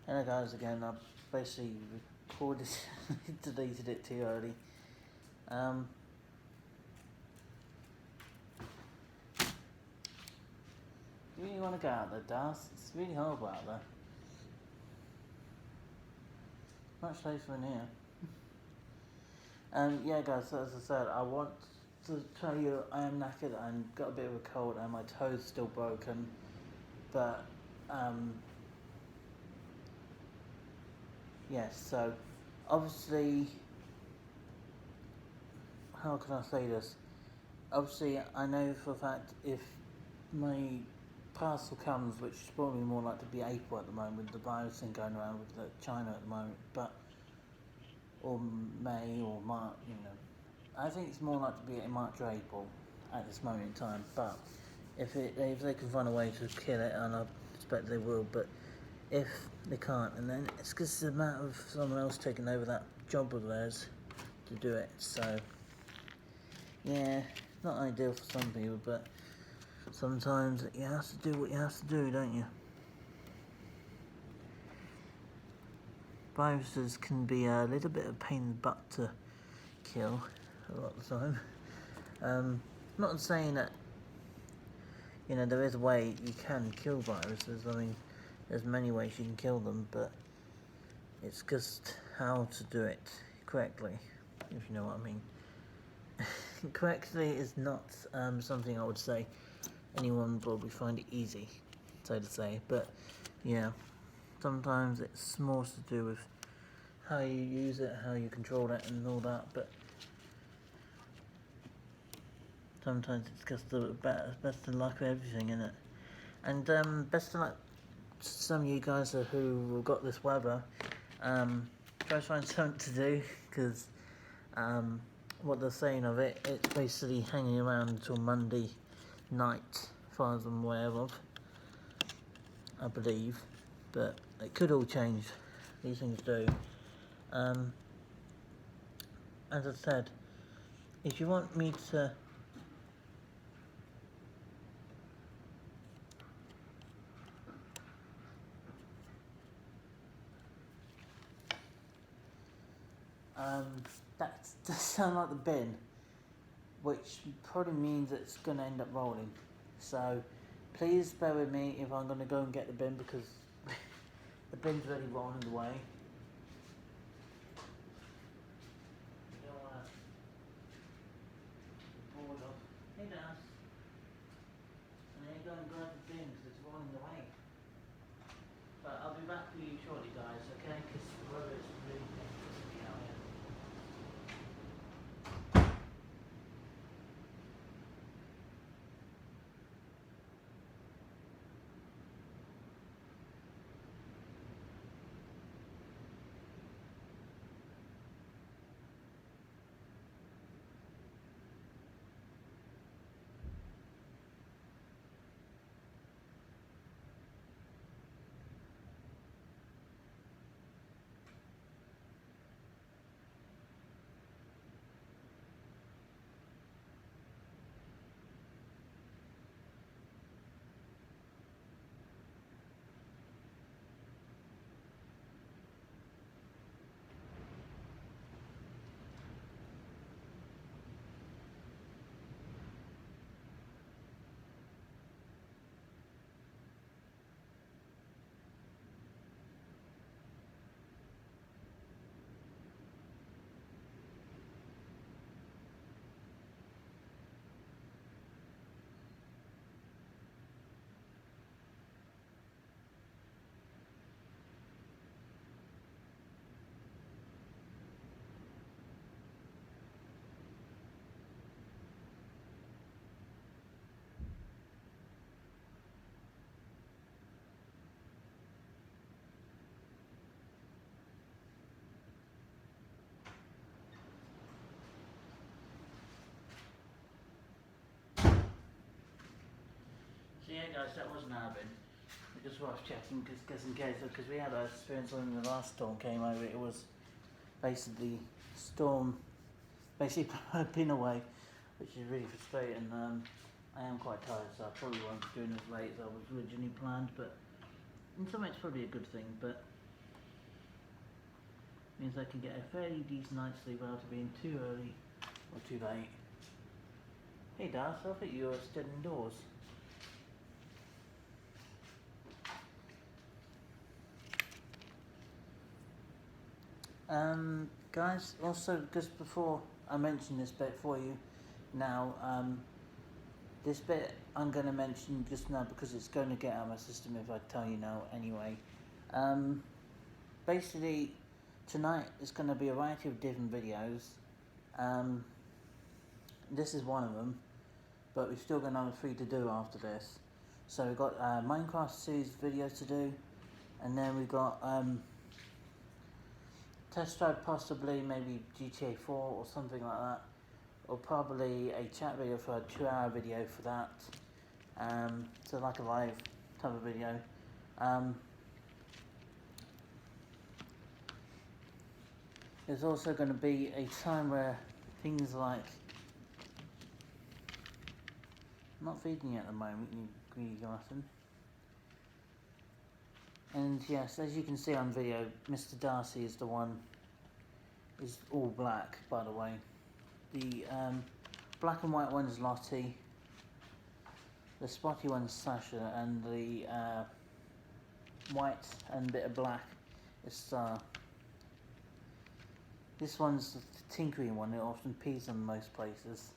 Hello guys, again, I basically recorded, deleted it too early. You really want to go out there, Daz? It's really horrible out there. Much safer than here. Yeah guys, so as I said, I want to tell you I am knackered and got a bit of a cold and my toe's still broken. But, yes, so, obviously, how can I say this? Obviously, I know for a fact if my parcel comes, which is probably more likely to be April at the moment, with the virus thing going around with China at the moment, but or May or March, I think it's more likely to be in March or April at this moment in time. But if they can find a way to kill it, and I expect they will, but if they can't, and then it's because it's a matter of someone else taking over that job of theirs to do it. So yeah, not ideal for some people, but sometimes you have to do what you have to do, don't you? Viruses can be a little bit of a pain in the butt to kill a lot of the time. Not saying that, there is a way you can kill viruses. I mean, there's many ways you can kill them, but it's just how to do it correctly, if you know what I mean. Correctly is not something I would say anyone would probably find it easy, so to say, but yeah, sometimes it's more to do with how you use it, how you control it and all that, but sometimes it's just the best of luck with everything, innit? And best of luck to some of you guys who have got this weather. Try to find something to do, because what they're saying of it, it's basically hanging around until Monday night, as far as I'm aware of, I believe, but it could all change. These things do. As I said, if you want me to that does sound like the bin, which probably means it's going to end up rolling. So please bear with me if I'm going to go and get the bin, because the bin's already rolling away. You don't want to board off. Hey Daz. And then go and grab the bin because it's rolling away. But I'll be back with you shortly, guys, okay? Because the weather is really dangerous out here. So yeah guys, that wasn't our bin. It just worth checking, because in case, because we had our experience when the last storm came over. It was basically storm basically been away, which is really frustrating. I am quite tired, so I probably won't be doing as late as I was originally planned, but in some way it's probably a good thing. But Means I can get a fairly decent night's sleep without it being too early or too late. Hey Darth, I thought you were still indoors. Guys, also just before I mention this bit for you now, this bit I'm going to mention just now because it's going to get out of my system if I tell you now anyway. Basically, tonight is going to be a variety of different videos. This is one of them, but we've still got another 3 to do after this. So we've got Minecraft series videos to do, and then we've got test drive, possibly maybe GTA 4 or something like that, or probably a chat video for a 2-hour video for that. So like a live type of video. There's also going to be a time where things like, I'm not feeding you at the moment, you greedy glutton. And yes, as you can see on video, Mr. Darcy is the one, is all black, by the way. The black and white one is Lottie, the spotty one is Sasha, and the white and bit of black is Star. This one's the tinkering one, it often pees in most places.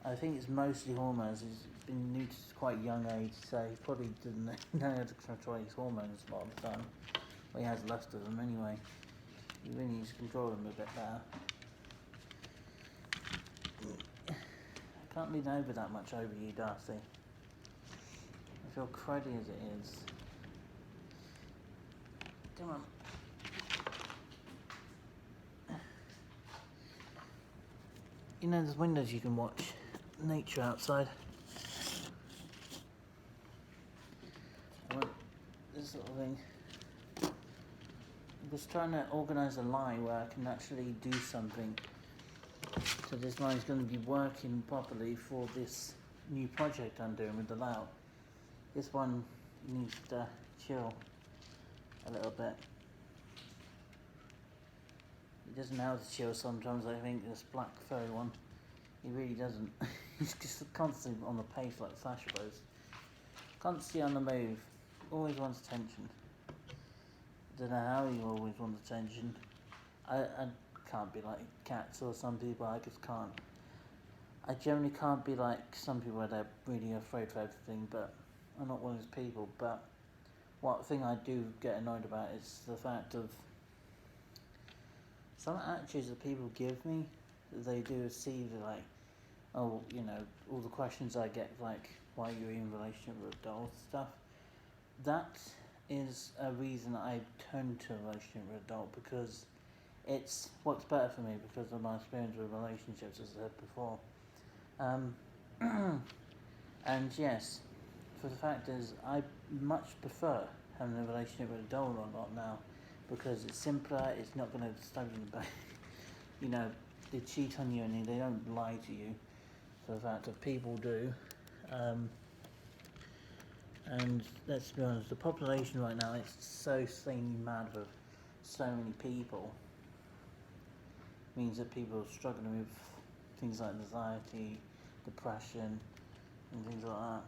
I think it's mostly hormones. He's been new to quite a young age, so he probably didn't know how to control his hormones a lot of the time. Well, he has left of them anyway. He really needs to control them a bit better. I can't lean over that much over you, Darcy. I feel cruddy as it is. Come on. You know, there's windows you can watch nature outside. This sort of thing. I'm just trying to organise a line where I can actually do something. So this line is going to be working properly for this new project I'm doing with the layout. This one needs to chill a little bit. He doesn't know how to chill sometimes, I think, this black furry one. He really doesn't. He's just constantly on the pace like Sasha was. Constantly on the move. Always wants attention. Don't know how he always wants attention. I can't be like cats or some people, I just can't. I generally can't be like some people where they're really afraid for everything, but I'm not one of those people. But one thing I do get annoyed about is the fact of some attitudes that people give me, they do see the like, oh, you know, all the questions I get like, why you're in a relationship with a doll stuff. That is a reason I turn to a relationship with a doll, because it's what's better for me because of my experience with relationships, as I said before. And yes, for the fact is, I much prefer having a relationship with a doll or not now, because it's simpler, it's not going to stab you in the back. You know, they cheat on you and they don't lie to you, for the fact that people do. And let's be honest, the population right now is so insanely mad with so many people. It means that people are struggling with things like anxiety, depression, and things like that.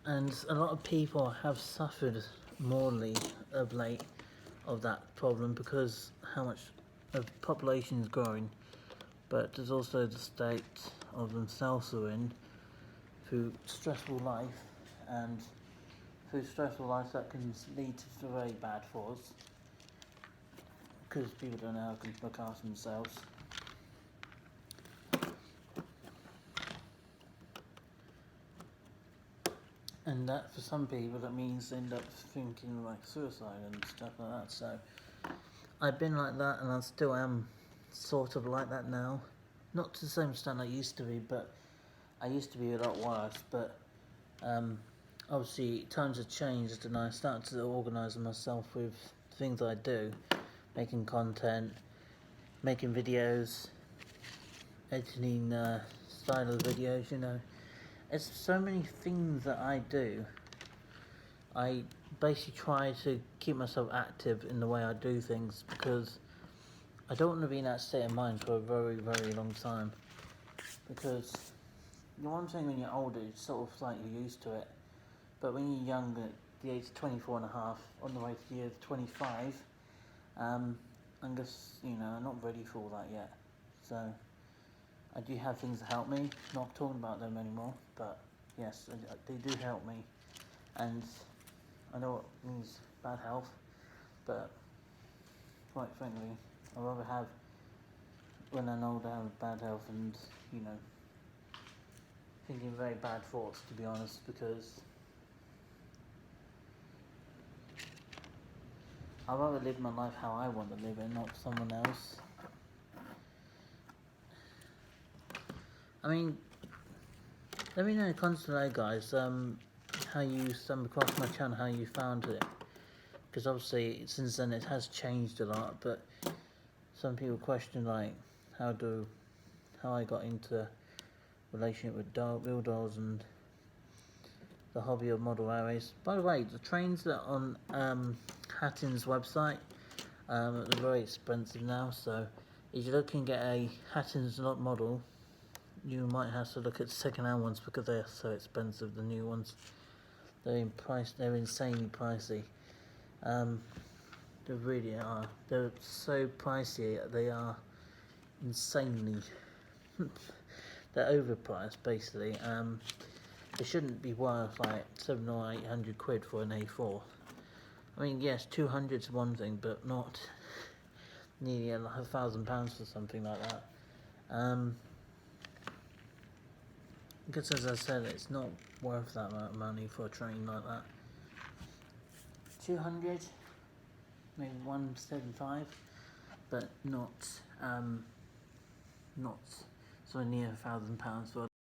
And a lot of people have suffered morally of late of that problem, because how much the population is growing, but there's also the state of themselves are in through stressful life, and through stressful life that can lead to very bad falls, because people don't know how to look after themselves. And that, for some people, that means they end up thinking like suicide and stuff like that. So I've been like that, and I still am sort of like that now. Not to the same extent I used to be, but I used to be a lot worse. But obviously times have changed, and I started to organise myself with things I do, making content, making videos, editing style of videos, you know. There's so many things that I do. I basically try to keep myself active in the way I do things because I don't want to be in that state of mind for a very, very long time. Because the one thing when you're older, it's sort of like you're used to it. But when you're younger, at the age of 24 and a half, on the way to the year 25, I'm just, you know, I'm not ready for all that yet. So I do have things that help me. Not talking about them anymore, but yes, they do help me. And I know it means bad health, but quite frankly, I'd rather have, when I'm older, have bad health and, you know, thinking very bad thoughts, to be honest, because I'd rather live my life how I want to live it, not someone else. I mean, let me know in the comments below, guys, how you stumbled across my channel, how you found it. Because obviously, since then it has changed a lot, but some people question, like, how I got into relationship with real dolls and the hobby of model airways. By the way, the trains that are on Hatton's website, they're very expensive now, so if you're looking at a Hatton's model, you might have to look at second-hand ones because they're so expensive. The new ones, they're insanely pricey. They really are. They're so pricey. They are insanely. They're overpriced, basically. They shouldn't be worth like 700 or 800 quid for an A4. I mean, yes, 200 is one thing, but not nearly £1,000 for something like that. Because as I said, it's not worth that amount of money for a train like that. 200, maybe 175, but not somewhere near £1,000 for